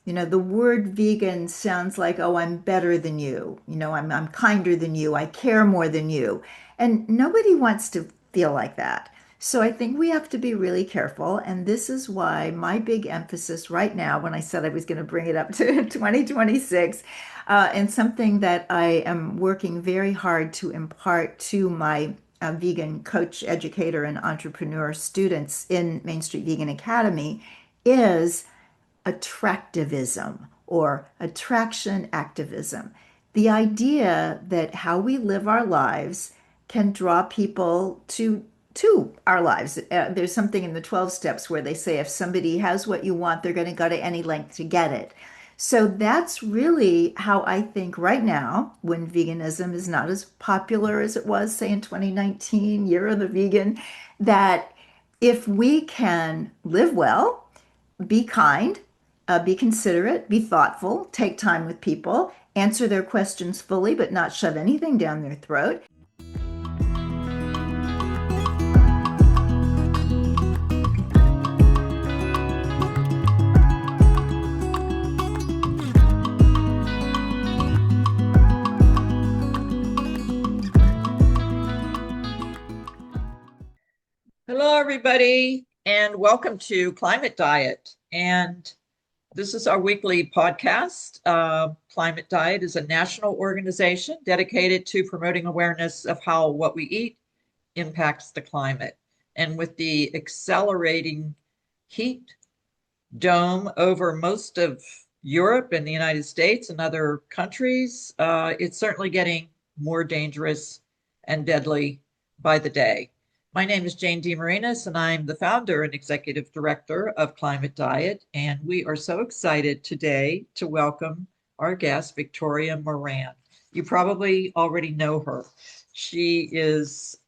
The word vegan sounds like, oh, I'm better than you. I'm kinder than you. I care more than you. And nobody wants to feel like that. So I think we have to be really careful. And this is why my big emphasis right now, when I said I was going to bring it up to 2026, and something that I am working very hard to impart to my vegan coach, educator, and entrepreneur students in Main Street Vegan Academy is attractivism or attraction activism. The idea that how we live our lives can draw people to our lives. There's something in the 12 steps where they say if somebody has what you want, they're going to go to any length to get it. So that's really how I think right now, when veganism is not as popular as it was, say, in 2019, Year of the Vegan, that if we can live well, be kind, be considerate, be thoughtful, take time with people, answer their questions fully, but not shove anything down their throat. Hello, everybody, and welcome to Climate Diet. And this is our weekly podcast. Climate Diet is a national organization dedicated to promoting awareness of how what we eat impacts the climate. And with the accelerating heat dome over most of Europe and the United States and other countries, it's certainly getting more dangerous and deadly by the day. My name is Jane DeMarines, and I'm the founder and executive director of Climate Diet. And we are so excited today to welcome our guest, Victoria Moran. You probably already know her. She is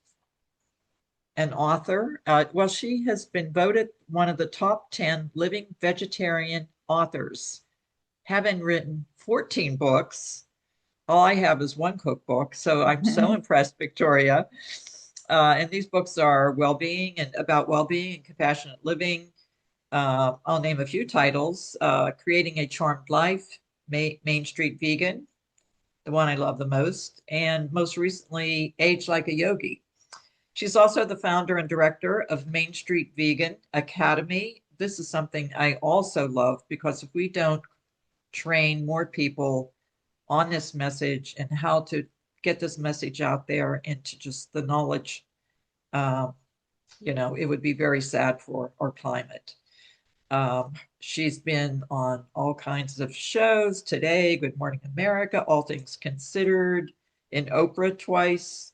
an author. Well, she has been voted one of the top 10 living vegetarian authors, having written 14 books. All I have is one cookbook, so I'm so impressed, Victoria. And these books are well-being and about well-being and compassionate living. I'll name a few titles: Creating a Charmed Life, Main Street Vegan, the one I love the most, and most recently, Age Like a Yogi. She's also the founder and director of Main Street Vegan Academy. This is something I also love because if we don't train more people on this message and how to get this message out there into just the knowledge, um, it would be very sad for our climate. She's been on all kinds of shows today, Good Morning America, All Things Considered, in Oprah twice.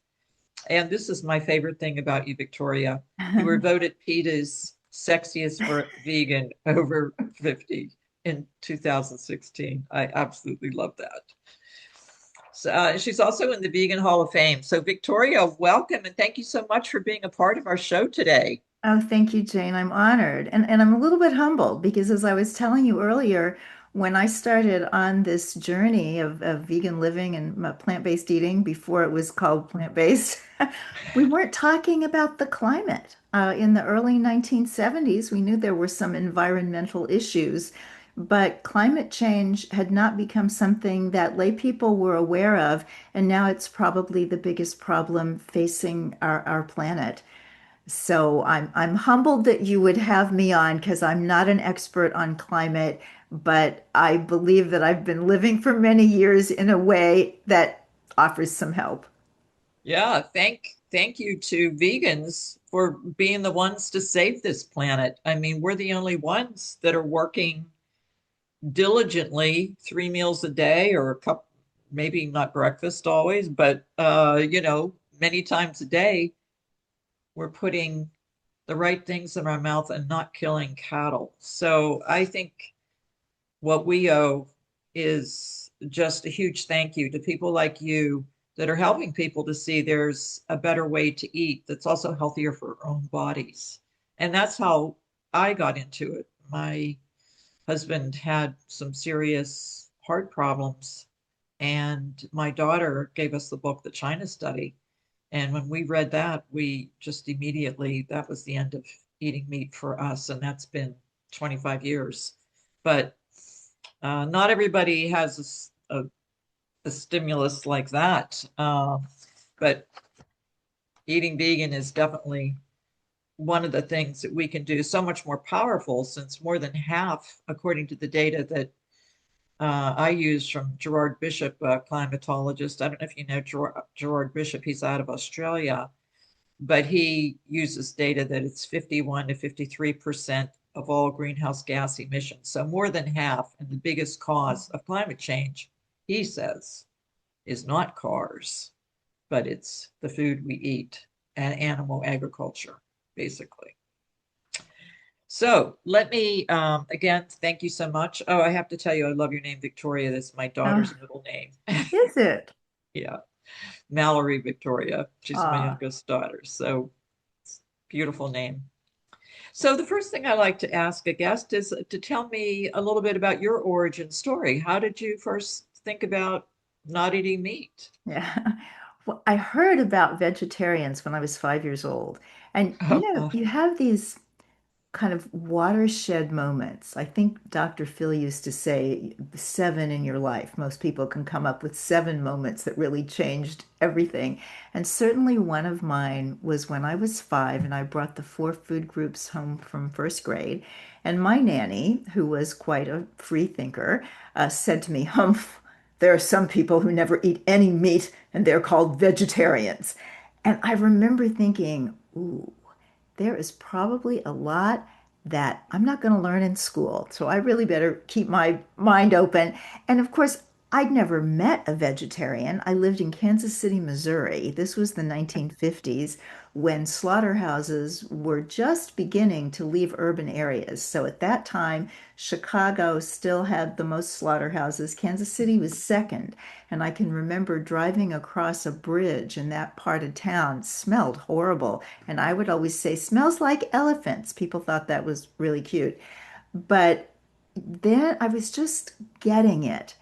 And this is my favorite thing about you, Victoria. You were voted PETA's sexiest vegan over 50 in 2016. I absolutely love that. So, she's also in the Vegan Hall of Fame. So, Victoria, welcome and thank you so much for being a part of our show today. Oh, thank you, Jane. I'm honored. And I'm a little bit humbled because, as I was telling you earlier, when I started on this journey of vegan living and plant-based eating before it was called plant-based, we weren't talking about the climate. In the early 1970s, we knew there were some environmental issues, but climate change had not become something that lay people were aware of. And now it's probably the biggest problem facing our planet. So I'm humbled that you would have me on because I'm not an expert on climate, but I believe that I've been living for many years in a way that offers some help. Yeah, thank you to vegans for being the ones to save this planet. I mean, we're the only ones that are working diligently 3 meals a day or a cup, maybe not breakfast always, but many times a day, we're putting the right things in our mouth and not killing cattle. So I think what we owe is just a huge thank you to people like you that are helping people to see there's a better way to eat that's also healthier for our own bodies. And that's how I got into it. My husband had some serious heart problems, and my daughter gave us the book, The China Study. And when we read that, we just immediately, that was the end of eating meat for us. And that's been 25 years. But Not everybody has a stimulus like that, but eating vegan is definitely one of the things that we can do so much more powerful since more than half, according to the data that I use from Gerard Bishop, a climatologist. I don't know if you know Gerard Bishop, he's out of Australia, but he uses data that it's 51 to 53% of all greenhouse gas emissions. So more than half, and the biggest cause of climate change, he says, is not cars, but it's the food we eat and animal agriculture, basically. So let me, again, thank you so much. Oh, I have to tell you, I love your name, Victoria. That's my Oh, daughter's middle name. is it? Yeah, Mallory Victoria. She's my Ah, youngest daughter. So beautiful name. So the first thing I like to ask a guest is to tell me a little bit about your origin story. How did you first think about not eating meat? yeah. Well, I heard about vegetarians when I was 5 years old. And you have these kind of watershed moments. I think Dr. Phil used to say 7 in your life. Most people can come up with 7 moments that really changed everything. And certainly one of mine was when I was 5 and I brought the 4 food groups home from first grade. And my nanny, who was quite a free thinker, said to me, Humph, there are some people who never eat any meat and they're called vegetarians. And I remember thinking, ooh, there is probably a lot that I'm not going to learn in school. So I really better keep my mind open. And of course, I'd never met a vegetarian. I lived in Kansas City, Missouri. This was the 1950s when slaughterhouses were just beginning to leave urban areas. So at that time, Chicago still had the most slaughterhouses. Kansas City was second. And I can remember driving across a bridge in that part of town. It smelled horrible. And I would always say, smells like elephants. People thought that was really cute. But then I was just getting it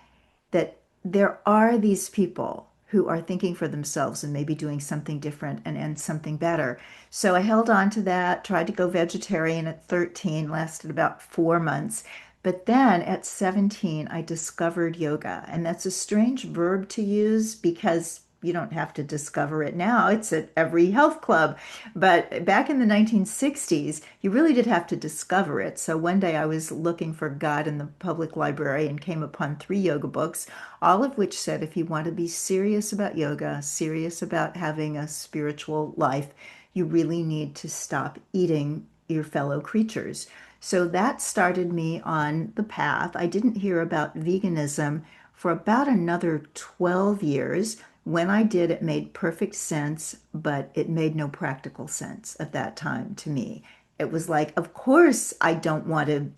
that there are these people who are thinking for themselves and maybe doing something different and something better. So I held on to that, tried to go vegetarian at 13, lasted about 4 months. But then at 17, I discovered yoga. And that's a strange verb to use because you don't have to discover it now. It's at every health club. But back in the 1960s, you really did have to discover it. So one day I was looking for God in the public library and came upon 3 yoga books, all of which said if you want to be serious about yoga, serious about having a spiritual life, you really need to stop eating your fellow creatures. So that started me on the path. I didn't hear about veganism for about another 12 years. When I did, it made perfect sense, but it made no practical sense at that time to me. It was like, of course, I don't want to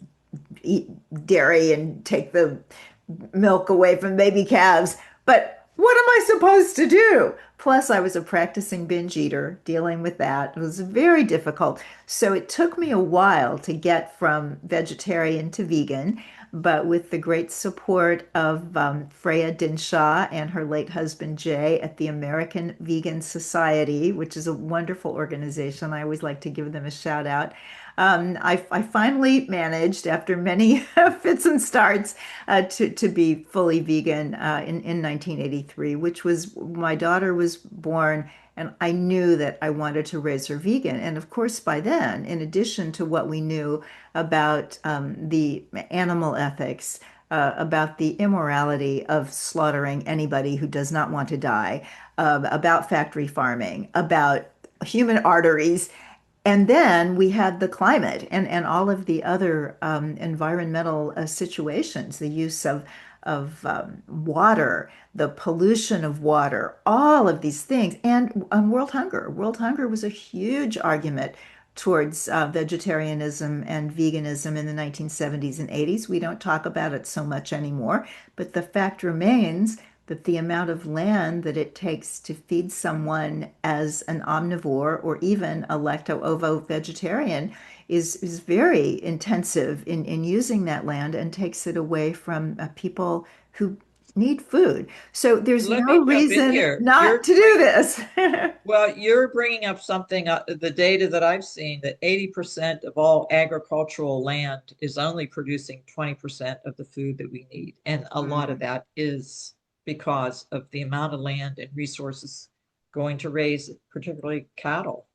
eat dairy and take the milk away from baby calves, but what am I supposed to do? Plus, I was a practicing binge eater, dealing with that. It was very difficult. So it took me a while to get from vegetarian to vegan, but with the great support of Freya Dinshaw and her late husband Jay at the American Vegan Society, which is a wonderful organization. I always like to give them a shout out. I finally managed, after many fits and starts, to be fully vegan in 1983, which was my daughter was born, and I knew that I wanted to raise her vegan. And of course, by then, in addition to what we knew about the animal ethics, about the immorality of slaughtering anybody who does not want to die, about factory farming, about human arteries. And then we had the climate and all of the other environmental situations, the use of water, the pollution of water, all of these things, and world hunger. World hunger was a huge argument towards vegetarianism and veganism in the 1970s and 80s. We don't talk about it so much anymore, but the fact remains that the amount of land that it takes to feed someone as an omnivore or even a lacto-ovo vegetarian is very intensive in using that land and takes it away from people who need food. So there's Let no me jump in reason here. not to do this. You're bringing up something, the data that I've seen, that 80% of all agricultural land is only producing 20% of the food that we need. And a lot of Mm, that is because of the amount of land and resources going to raise, particularly cattle.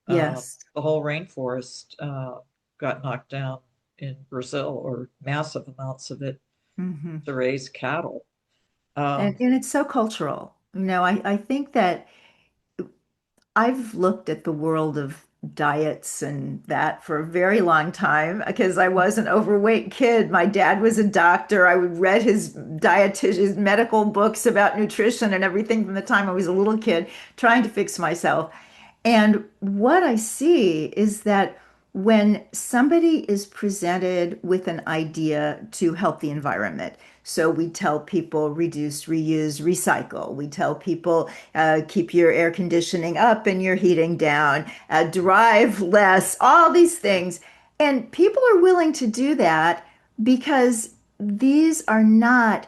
yes. The whole rainforest got knocked down in Brazil, or massive amounts of it Hmm. to raise cattle. Um, And it's so cultural. I think that I've looked at the world of diets and that for a very long time because I was an overweight kid. My dad was a doctor. I would read his medical books about nutrition and everything from the time I was a little kid, trying to fix myself. And what I see is that when somebody is presented with an idea to help the environment, so we tell people reduce, reuse, recycle. We tell people keep your air conditioning up and your heating down, drive less, all these things. And people are willing to do that because these are not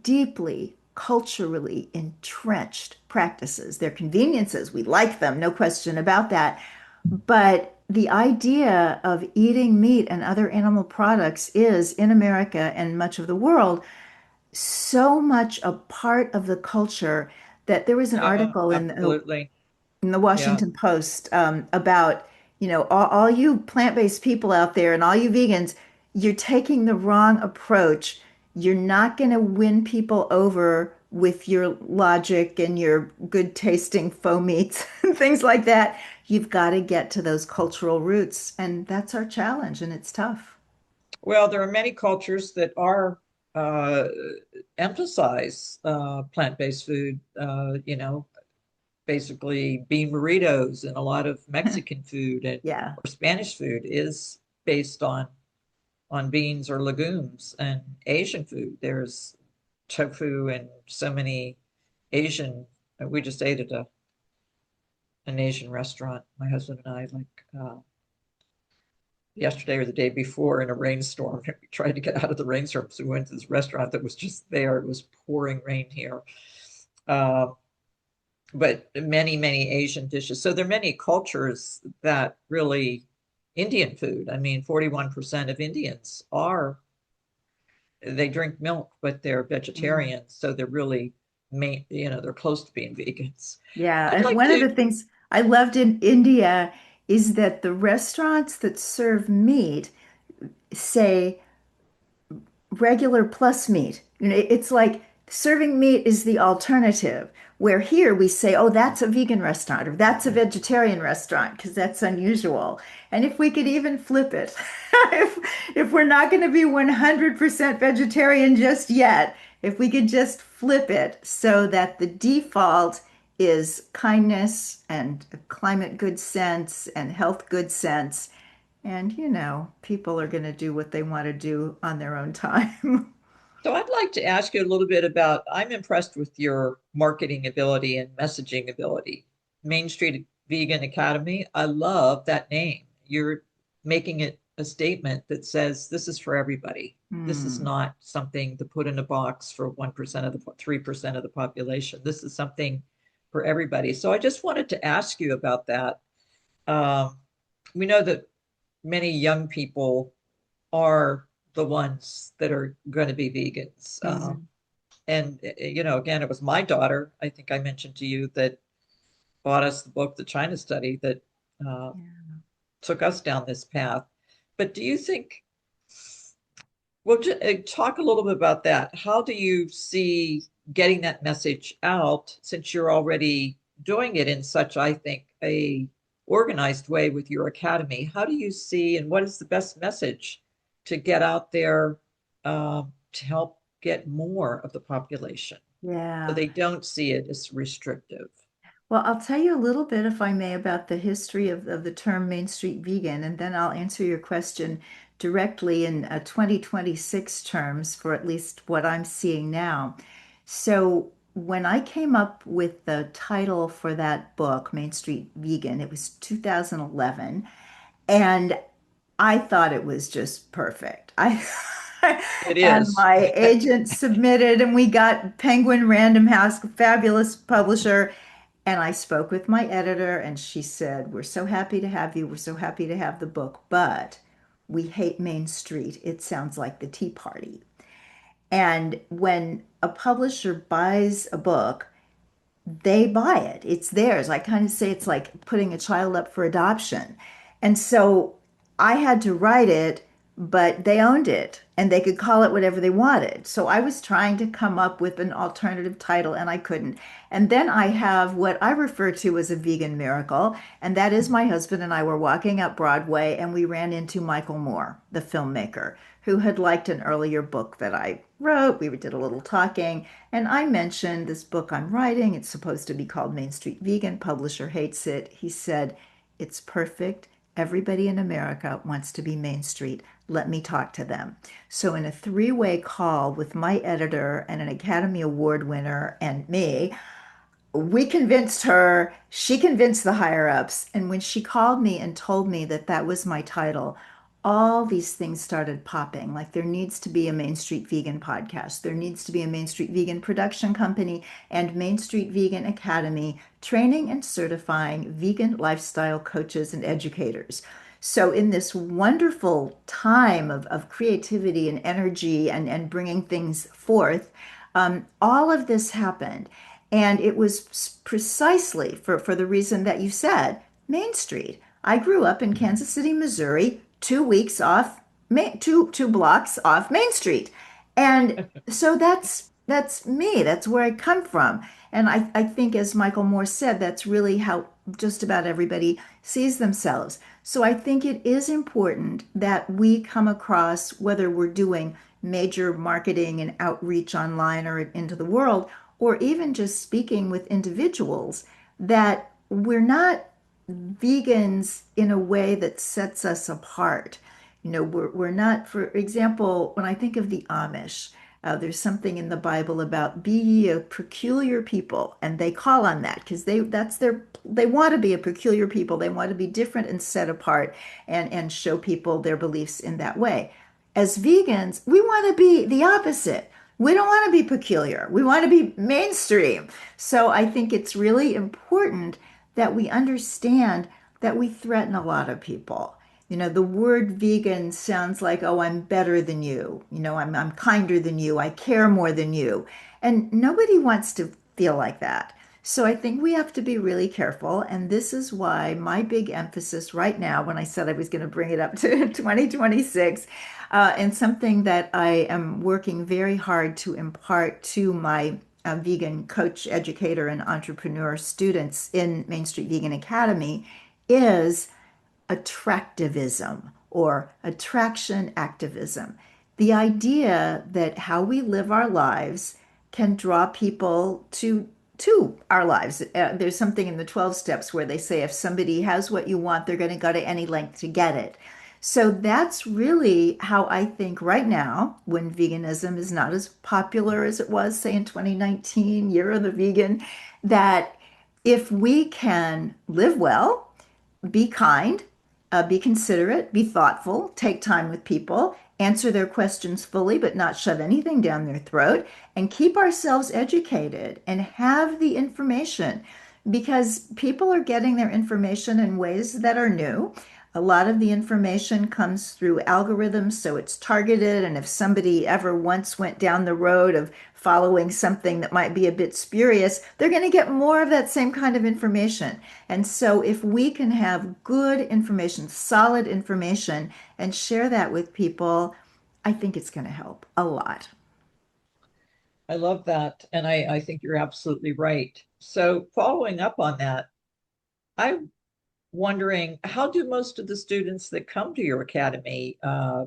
deeply culturally entrenched practices. They're conveniences. We like them, no question about that. But the idea of eating meat and other animal products is, in America and much of the world, so much a part of the culture that there was an yeah, article absolutely. in the Yeah. Washington Post about, all you plant-based people out there and all you vegans, you're taking the wrong approach. You're not going to win people over with your logic and your good tasting faux meats and things like that. You've got to get to those cultural roots. And that's our challenge, and it's tough. Well, there are many cultures that are uh, emphasize plant-based food. Basically bean burritos, and a lot of Mexican food and Yeah. or Spanish food is based on beans or legumes. And Asian food, there's tofu and so many Asian. We just ate at an Asian restaurant, my husband and I, like yesterday or the day before, in a rainstorm. We tried to get out of the rainstorm, so we went to this restaurant that was just there. It was pouring rain here. Uh, but many Asian dishes. So there are many cultures that really, Indian food. I mean, 41% of Indians are, they drink milk, but they're Mm. vegetarians. So they're really, they're close to being vegans. Yeah, I'd and like one of to, the things I loved in India is that the restaurants that serve meat say regular plus meat. It's like serving meat is the alternative. Where here we say, oh, that's a vegan restaurant or that's a vegetarian restaurant because that's unusual. And if we could even flip it, if, if we're not going to be 100% vegetarian just yet, if we could just flip it so that the default is kindness and climate good sense and health good sense, and people are going to do what they want to do on their own time. so I'd like to ask you a little bit about, I'm impressed with your marketing ability and messaging ability. Main Street Vegan Academy, I love that name. You're making it a statement that says this is for everybody. This is Hmm. not something to put in a box for 1% of the 3% of the population. This is something for everybody. So I just wanted to ask you about that. Um, we know that many young people are the ones that are going to be vegans. Hmm. And, again, it was my daughter, I think I mentioned to you, that bought us the book, The China Study, that uh, Yeah. took us down this path. But do you think, well, talk a little bit about that. How do you see getting that message out, since you're already doing it in such, I think, a organized way with your academy? How do you see, and what is the best message to get out there to help get more of the population so Yeah. they don't see it as restrictive? Well, I'll tell you a little bit, if I may, about the history of the term Main Street Vegan, and then I'll answer your question directly in 2026 terms for at least what I'm seeing now. So, when I came up with the title for that book, Main Street Vegan, it was 2011. And I thought it was just perfect. It And is. my agent submitted, and we got Penguin Random House, fabulous publisher. And I spoke with my editor, and she said, "We're so happy to have you. We're so happy to have the book, but we hate Main Street. It sounds like the Tea Party." And when a publisher buys a book, they buy it. It's theirs. I kind of say it's like putting a child up for adoption. And so I had to write it, but they owned it and they could call it whatever they wanted. So I was trying to come up with an alternative title and I couldn't. And then I have what I refer to as a vegan miracle. And that is my husband and I were walking up Broadway and we ran into Michael Moore, the filmmaker, who had liked an earlier book that I wrote. We did a little talking. And I mentioned this book I'm writing. It's supposed to be called Main Street Vegan. Publisher hates it. He said, "It's perfect. Everybody in America wants to be Main Street. Let me talk to them." So, in a three-way call with my editor and an Academy Award winner and me, we convinced her, she convinced the higher ups. And when she called me and told me that that was my title, all these things started popping. Like there needs to be a Main Street Vegan podcast. There needs to be a Main Street Vegan production company and Main Street Vegan Academy training and certifying vegan lifestyle coaches and educators. So in this wonderful time of creativity and energy and bringing things forth, all of this happened. And it was precisely for the reason that you said, Main Street. I grew up in Kansas City, Missouri, 2 weeks off, two blocks off Main Street. And so that's me. That's where I come from. And I think, as Michael Moore said, that's really how just about everybody sees themselves. So I think it is important that we come across, whether we're doing major marketing and outreach online or into the world, or even just speaking with individuals, that we're not vegans in a way that sets us apart. We're not, for example, when I think of the Amish, there's something in the Bible about be ye a peculiar people, and they call on that because they want to be a peculiar people. They want to be different and set apart and show people their beliefs in that way. As vegans, we want to be the opposite. We don't want to be peculiar. We want to be mainstream. So I think it's really important that we understand that we threaten a lot of people. The word vegan sounds like, "Oh, I'm better than you. I'm kinder than you. I care more than you." And nobody wants to feel like that. So I think we have to be really careful. And this is why my big emphasis right now, when I said I was going to bring it up to 2026, and something that I am working very hard to impart to my vegan coach, educator, and entrepreneur students in Main Street Vegan Academy is attractivism or attraction activism. The idea that how we live our lives can draw people to our lives. There's something in the 12 steps where they say if somebody has what you want, they're going to go to any length to get it. So that's really how I think right now, when veganism is not as popular as it was, say, in 2019, Year of the Vegan, that if we can live well, be kind, be considerate, be thoughtful, take time with people, answer their questions fully, but not shove anything down their throat, and keep ourselves educated and have the information because people are getting their information in ways that are new. A lot of the information comes through algorithms, so it's targeted. And if somebody ever once went down the road of following something that might be a bit spurious, they're going to get more of that same kind of information. And so, if we can have good information, solid information, and share that with people, I think it's going to help a lot. I love that. And I think you're absolutely right. So, following up on that, I'm wondering how do most of the students that come to your academy, are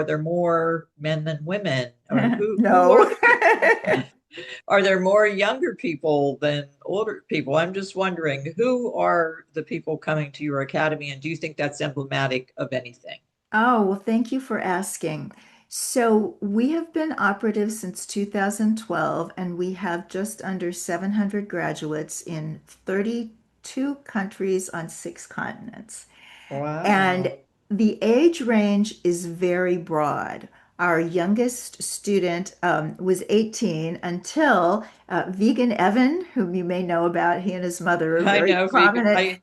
there more men than women? Or who are No. the are there more younger people than older people? I'm just wondering who are the people coming to your academy, and do you think that's emblematic of anything? Oh, well, thank you for asking. So, we have been operative since 2012, and we have just under 700 graduates in 32 countries on 6 continents. And Wow. the age range is very broad. Our youngest student was 18 until Vegan Evan, whom you may know about. He and his mother are I very know vegan. prominent. I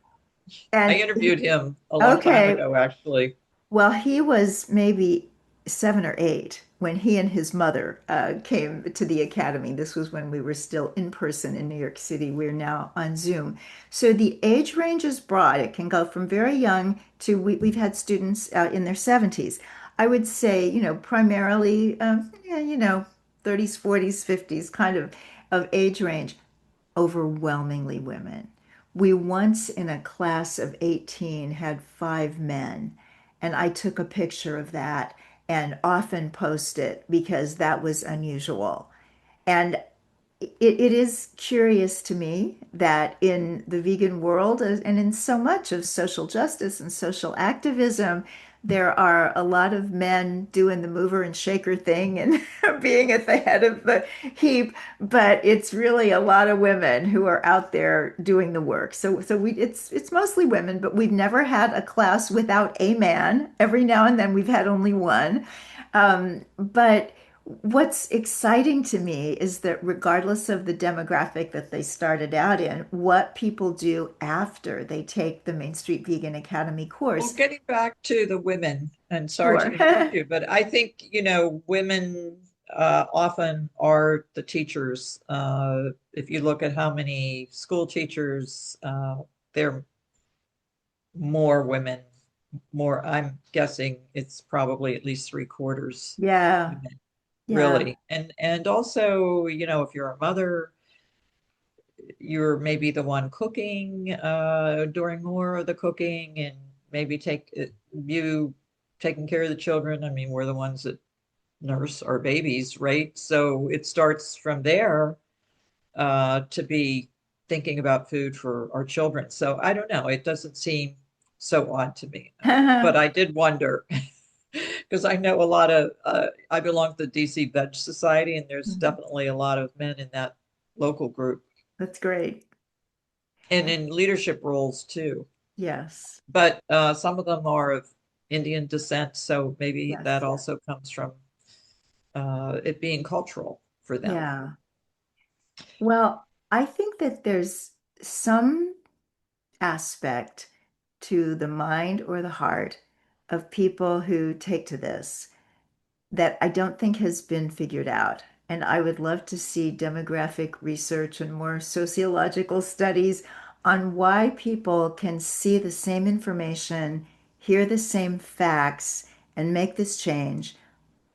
And interviewed him a long time okay, ago, actually. well, he was maybe 7 or 8 when he and his mother came to the academy. This was when we were still in person in New York City. We're now on Zoom. So the age range is broad. It can go from very young to we've had students in their 70s. I would say, primarily, yeah, 30s, 40s, 50s kind of age range, overwhelmingly women. We once in a class of 18 had 5 men, and I took a picture of that and often post it because that was unusual. And it is curious to me that in the vegan world and in so much of social justice and social activism, there are a lot of men doing the mover and shaker thing and being at the head of the heap, but it's really a lot of women who are out there doing the work. So it's mostly women, but we've never had a class without a man. Every now and then we've had only one. But what's exciting to me is that regardless of the demographic that they started out in, what people do after they take the Main Street Vegan Academy Well, course. getting back to the women, and sorry to Sure. interrupt you, but I think, women often are the teachers. If you look at how many school teachers, they're more women, more, I'm guessing it's probably at least three-quarters Yeah. women, Yeah. really. And also, if you're a mother, you're maybe the one cooking, doing more of the cooking, and maybe you taking care of the children. I mean, we're the ones that nurse our babies, right? So it starts from there, to be thinking about food for our children. So I don't know. It doesn't seem so odd to me, but I did wonder because I know a lot of, I belong to the DC Veg Society, and there's definitely a lot of men in that local group That's great. and in leadership roles too. Yes. But some of them are of Indian descent, so maybe that Yes. also comes from it being cultural for them. Yeah. Well, I think that there's some aspect to the mind or the heart of people who take to this that I don't think has been figured out. And I would love to see demographic research and more sociological studies on why people can see the same information, hear the same facts, and make this change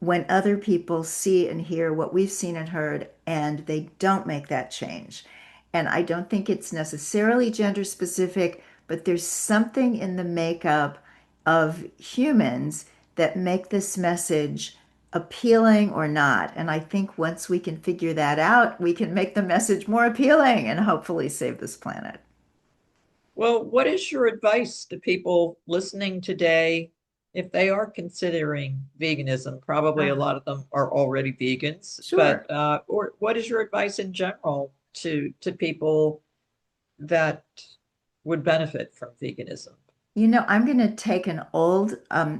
when other people see and hear what we've seen and heard and they don't make that change. And I don't think it's necessarily gender specific, but there's something in the makeup of humans that make this message appealing or not. And I think once we can figure that out, we can make the message more appealing and hopefully save this planet. Well, what is your advice to people listening today if they are considering veganism? Probably a Ah, lot of them are already vegans, sure. but or what is your advice in general to people that would benefit from veganism? I'm going to take an old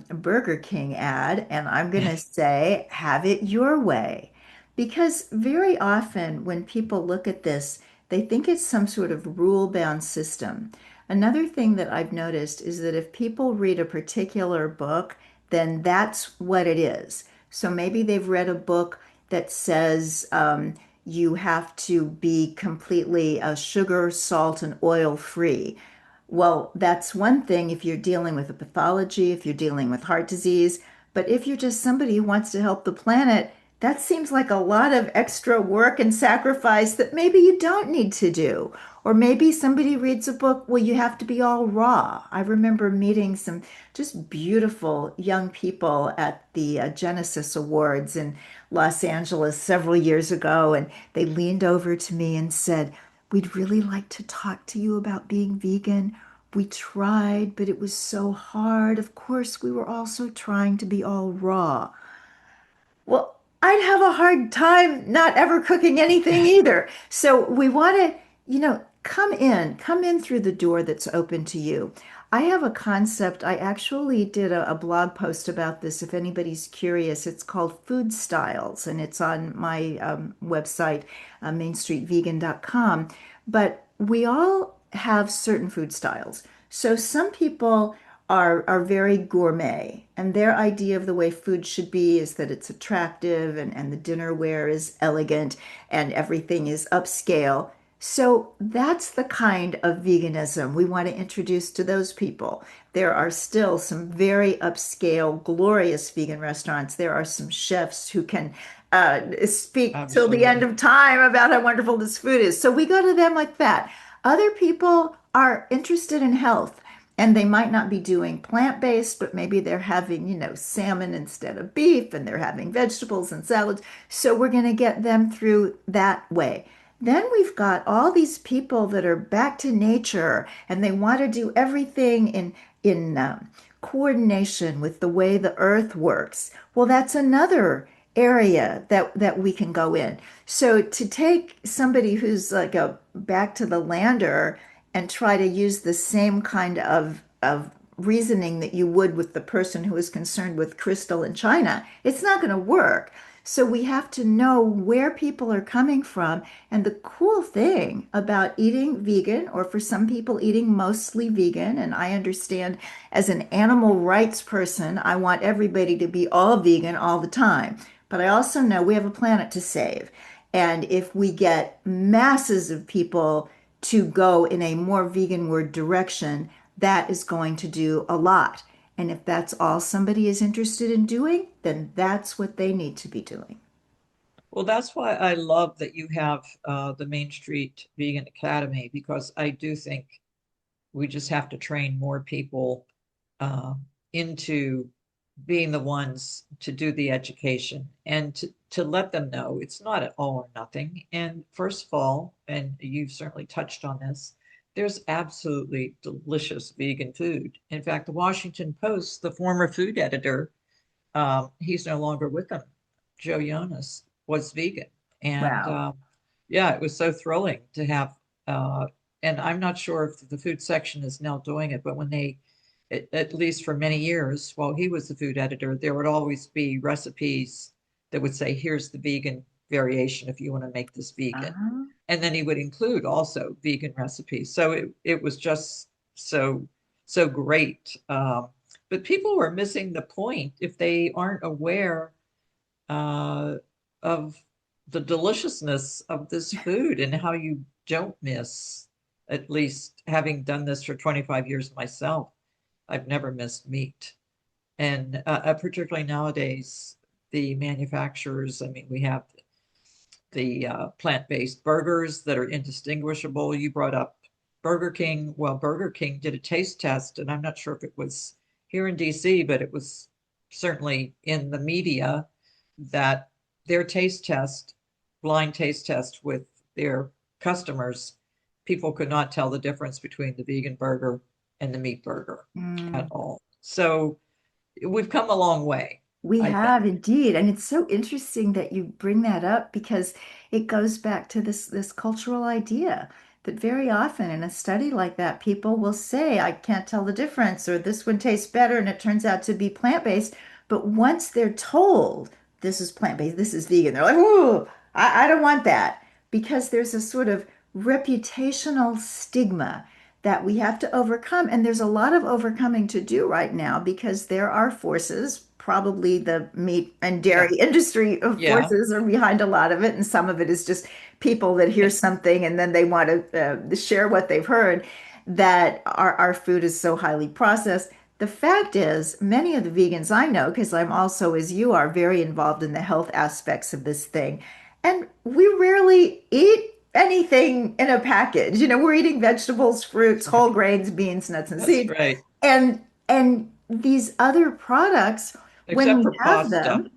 Burger King ad and I'm going to say, have it your way. Because very often when people look at this, they think it's some sort of rule-bound system. Another thing that I've noticed is that if people read a particular book, then that's what it is. So maybe they've read a book that says you have to be completely sugar, salt, and oil free. Well, that's one thing if you're dealing with a pathology, if you're dealing with heart disease. But if you're just somebody who wants to help the planet, that seems like a lot of extra work and sacrifice that maybe you don't need to do. Or maybe somebody reads a book, well, you have to be all raw. I remember meeting some just beautiful young people at the Genesis Awards in Los Angeles several years ago, and they leaned over to me and said, we'd really like to talk to you about being vegan. We tried, but it was so hard. Of course, we were also trying to be all raw. Well, I'd have a hard time not ever cooking anything either. So we want to, come in through the door that's open to you. I have a concept. I actually did a blog post about this. If anybody's curious, it's called Food Styles, and it's on my website, mainstreetvegan.com. But we all have certain food styles. So some people are very gourmet, and their idea of the way food should be is that it's attractive and the dinnerware is elegant and everything is upscale. So that's the kind of veganism we want to introduce to those people. There are still some very upscale, glorious vegan restaurants. There are some chefs who can speak till the end Absolutely. of time about how wonderful this food is. So we go to them like that. Other people are interested in health and they might not be doing plant-based, but maybe they're having, salmon instead of beef and they're having vegetables and salads. So we're going to get them through that way. Then we've got all these people that are back to nature and they want to do everything in coordination with the way the earth works. Well, that's another area that we can go in. So to take somebody who's like a back to the lander and try to use the same kind of reasoning that you would with the person who is concerned with crystal in China, it's not going to work. So we have to know where people are coming from. And the cool thing about eating vegan, or for some people eating mostly vegan, and I understand as an animal rights person, I want everybody to be all vegan all the time. But I also know we have a planet to save. And if we get masses of people to go in a more vegan word direction, that is going to do a lot. And if that's all somebody is interested in doing, then that's what they need to be doing. Well, that's why I love that you have the Main Street Vegan Academy, because I do think we just have to train more people uh, into being the ones to do the education and to let them know it's not at all or nothing. And first of all, and you've certainly touched on this, there's absolutely delicious vegan food. In fact, the Washington Post, the former food editor, he's no longer with them. Joe Jonas was vegan. And Wow. yeah, it was so thrilling to have. Uh, and I'm not sure if the food section is now doing it, but when they, at least for many years, while he was the food editor, there would always be recipes that would say, here's the vegan variation if you want to make this vegan. Uh-huh. And then he would include also vegan recipes. So it was just so great. But people were missing the point if they aren't aware uh, of the deliciousness of this food and how you don't miss, at least having done this for 25 years myself, I've never missed meat. And particularly nowadays, the manufacturers, I mean, we have the plant-based burgers that are indistinguishable. You brought up Burger King. Well, Burger King did a taste test, and I'm not sure if it was here in DC, but it was certainly in the media that their taste test, blind taste test with their customers, people could not tell the difference between the vegan burger and the meat burger at Mm. all. So we've come a long way, We I think. have indeed, and it's so interesting that you bring that up because it goes back to this cultural idea that very often in a study like that, people will say, "I can't tell the difference," or "This one tastes better," and it turns out to be plant-based. But once they're told this is plant-based, this is vegan, they're like, "Ooh, I don't want that," because there's a sort of reputational stigma that we have to overcome. And there's a lot of overcoming to do right now because there are forces, probably the meat and Yeah, dairy industry of yeah. forces are behind a lot of it. And some of it is just people that hear something and then they want to share what they've heard that our food is so highly processed. The fact is, many of the vegans I know, because I'm also, as you are, very involved in the health aspects of this thing, and we rarely eat anything in a package. We're eating vegetables, fruits, whole grains, beans, nuts, and That's seeds. right. And these other products, when Except we for have pasta. them,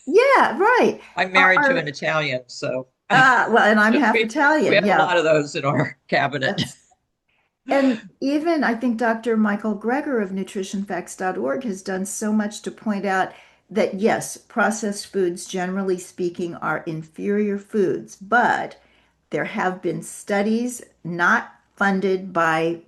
yeah, right, I'm are, married to an are Italian, so well, and I'm half we Italian. have a Yeah, lot of those in our cabinet. that's and even I think Dr. Michael Greger of nutritionfacts.org has done so much to point out that yes, processed foods, generally speaking, are inferior foods, but there have been studies not funded by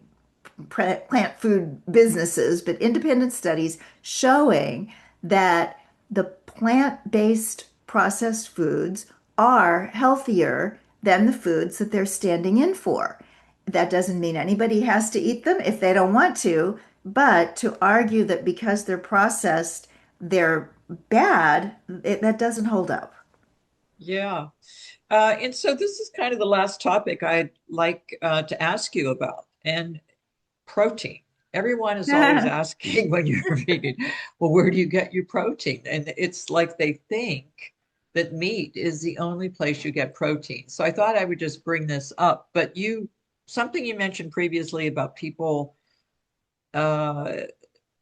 plant food businesses, but independent studies showing that the plant-based processed foods are healthier than the foods that they're standing in for. That doesn't mean anybody has to eat them if they don't want to, but to argue that because they're processed, they're bad, that doesn't hold up. Yeah. And so this is kind of the last topic I'd like to ask you about, and protein. Everyone is always asking when you're reading, well, where do you get your protein? And it's like they think that meat is the only place you get protein. So I thought I would just bring this up. But something you mentioned previously about people uh,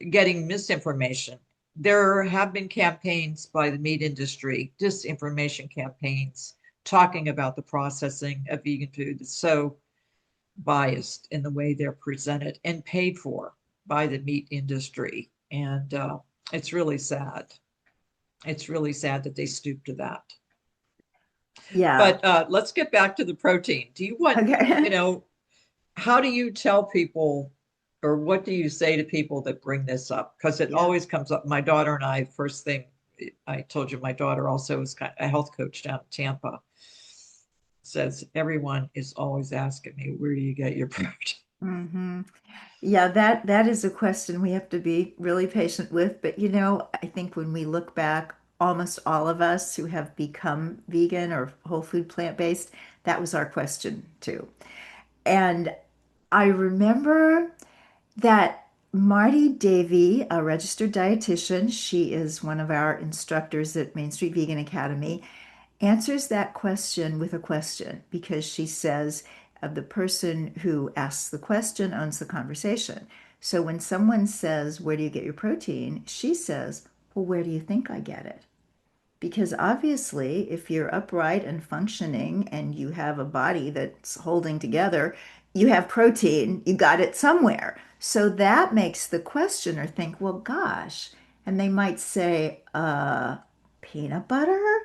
getting misinformation. There have been campaigns by the meat industry, disinformation campaigns, talking about the processing of vegan food. It's so biased in the way they're presented and paid for by the meat industry. And it's really sad. It's really sad that they stoop to that. Yeah. But let's get back to the protein. Do you want, you Okay. know, how do you tell people or what do you say to people that bring this up? Because it Yeah. always comes up. My daughter and I, first thing I told you, my daughter also is a health coach down in Tampa, says everyone is always asking me, where do you get your protein? hmm Yeah, that is a question we have to be really patient with. But I think when we look back, almost all of us who have become vegan or whole food plant-based, that was our question too. And I remember that Marty Davy, a registered dietitian, she is one of our instructors at Main Street Vegan Academy, answers that question with a question because she says the person who asks the question owns the conversation. So when someone says, "Where do you get your protein?" she says, "Well, where do you think I get it?" Because obviously, if you're upright and functioning and you have a body that's holding together, you have protein, you got it somewhere. So that makes the questioner think, well, gosh. And they might say, peanut butter?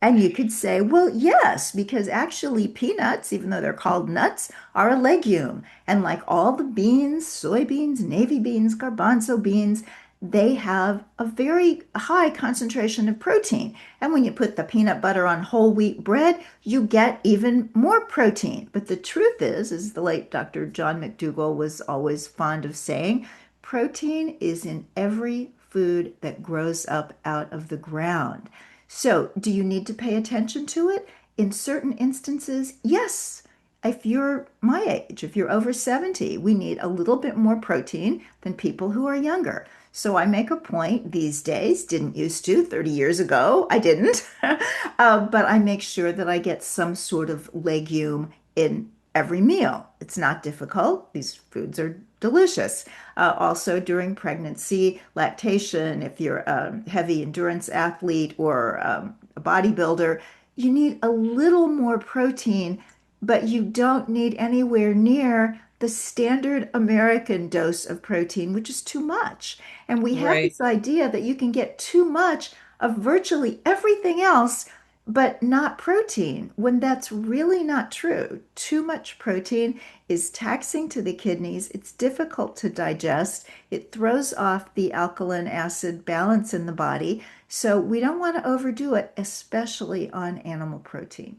And you could say, well, yes, because actually peanuts, even though they're called nuts, are a legume. And like all the beans, soybeans, navy beans, garbanzo beans, they have a very high concentration of protein. And when you put the peanut butter on whole wheat bread, you get even more protein. But the truth is, as the late Dr. John McDougall was always fond of saying, protein is in every food that grows up out of the ground. So, do you need to pay attention to it? In certain instances, yes. If you're my age, if you're over 70, we need a little bit more protein than people who are younger. So I make a point these days, didn't used to 30 years ago, I didn't, but I make sure that I get some sort of legume in every meal. It's not difficult. These foods are delicious. Also, during pregnancy, lactation, if you're a heavy endurance athlete or a bodybuilder, you need a little more protein, but you don't need anywhere near the standard American dose of protein, which is too much. And we have Right. this idea that you can get too much of virtually everything else, but not protein, when that's really not true. Too much protein is taxing to the kidneys. It's difficult to digest. It throws off the alkaline acid balance in the body. So we don't want to overdo it, especially on animal protein.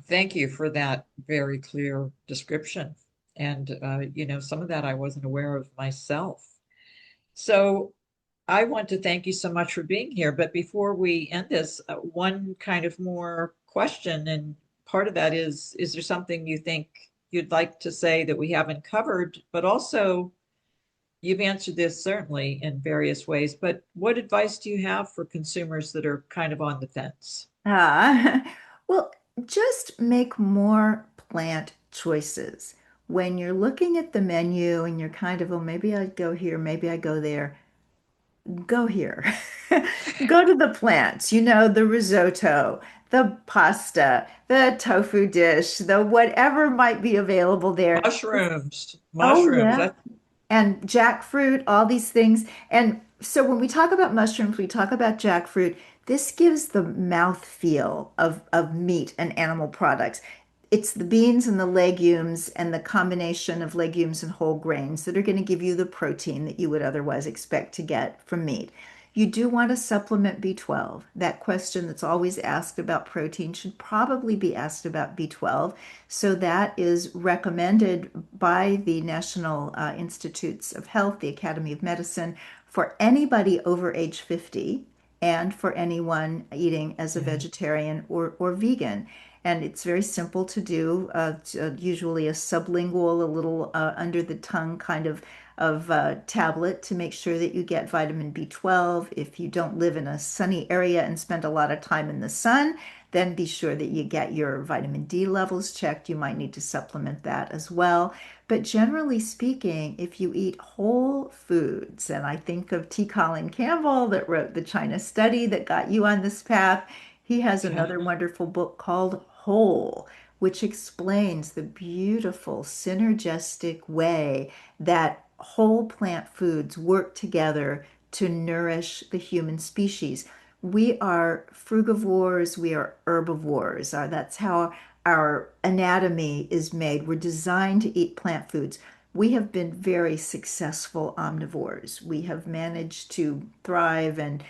Thank you for that very clear description. And, some of that I wasn't aware of myself. So I want to thank you so much for being here. But before we end this, one kind of more question, and part of that is there something you think you'd like to say that we haven't covered? But also, you've answered this certainly in various ways, but what advice do you have for consumers that are kind of on the fence? Ah, well, just make more plant choices. When you're looking at the menu and you're kind of, oh, maybe I go here, maybe I go there, go here. Go to the plants, the risotto, the pasta, the tofu dish, the whatever might be available there. Mushrooms, Oh, mushrooms. yeah. That And jackfruit, all these things. And so when we talk about mushrooms, we talk about jackfruit. This gives the mouth feel of meat and animal products. it's the beans and the legumes and the combination of legumes and whole grains that are going to give you the protein that you would otherwise expect to get from meat. You do want to supplement B12. That question that's always asked about protein should probably be asked about B12. So that is recommended by the National Institutes of Health, the Academy of Medicine, for anybody over age 50 and for anyone eating as a Yeah. vegetarian or vegan. And it's very simple to do, usually a sublingual, a little under the tongue kind of tablet to make sure that you get vitamin B12. If you don't live in a sunny area and spend a lot of time in the sun, then be sure that you get your vitamin D levels checked. You might need to supplement that as well. But generally speaking, if you eat whole foods, and I think of T. Colin Campbell that wrote the China study that got you on this path, he has Yeah. another wonderful book called Whole, which explains the beautiful synergistic way that whole plant foods work together to nourish the human species. We are frugivores, we are herbivores. That's how our anatomy is made. We're designed to eat plant foods. We have been very successful omnivores. We have managed to thrive and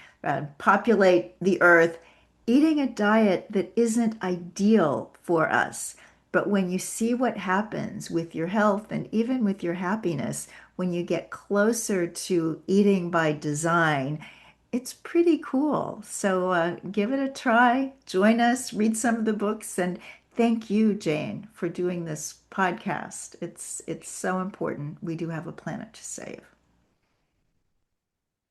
populate the earth eating a diet that isn't ideal for us. But when you see what happens with your health and even with your happiness, when you get closer to eating by design, it's pretty cool. So give it a try. Join us, read some of the books, and thank you, Jane, for doing this podcast. It's so important. We do have a planet to save.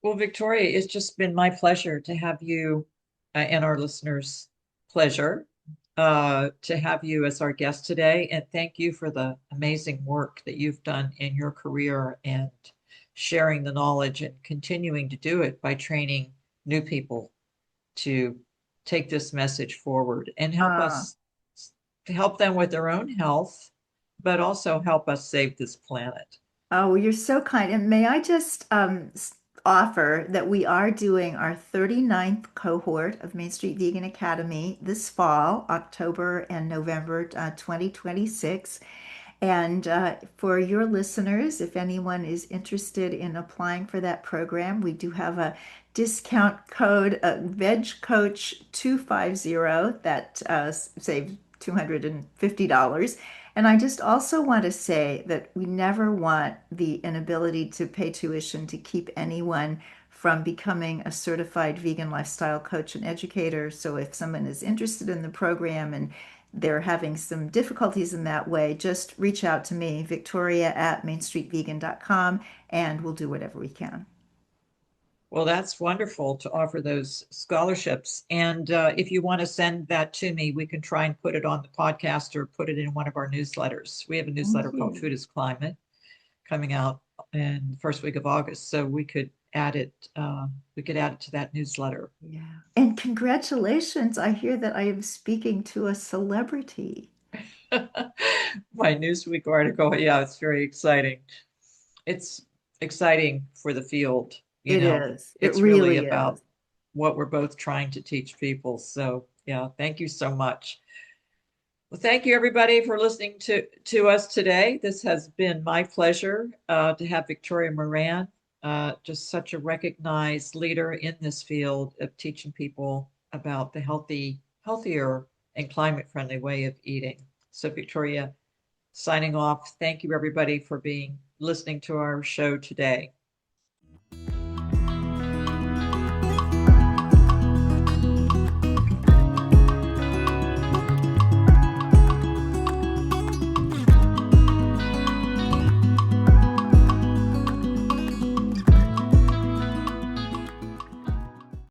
Well, Victoria, it's just been my pleasure to have you and our listeners' pleasure to have you as our guest today. And thank you for the amazing work that you've done in your career and sharing the knowledge and continuing to do it by training new people to take this message forward and help Uh, us to help them with their own health, but also help us save this planet. Oh, you're so kind. And may I just offer that we are doing our 39th cohort of Main Street Vegan Academy this fall, October and November 2026. And for your listeners, if anyone is interested in applying for that program, we do have a discount code, VegCoach250, that saves $250. And I just also want to say that we never want the inability to pay tuition to keep anyone from becoming a certified vegan lifestyle coach and educator. So if someone is interested in the program and they're having some difficulties in that way, just reach out to me, Victoria at mainstreetvegan.com, and we'll do whatever we can. Well, that's wonderful to offer those scholarships. And if you want to send that to me, we can try and put it on the podcast or put it in one of our newsletters. We have a newsletter Thank called you. Food is Climate coming out in the first week of August. So we could add it. We could add it to that newsletter. Yeah. And congratulations. I hear that I am speaking to a celebrity. My Newsweek article. Yeah, it's very exciting. It's exciting for the field. You It know, is. It it's really really is. about what we're both trying to teach people. So, yeah, thank you so much. Well, thank you everybody for listening to us today. This has been my pleasure to have Victoria Moran, just such a recognized leader in this field of teaching people about the healthier, and climate-friendly way of eating. So, Victoria, signing off. Thank you everybody for being listening to our show today.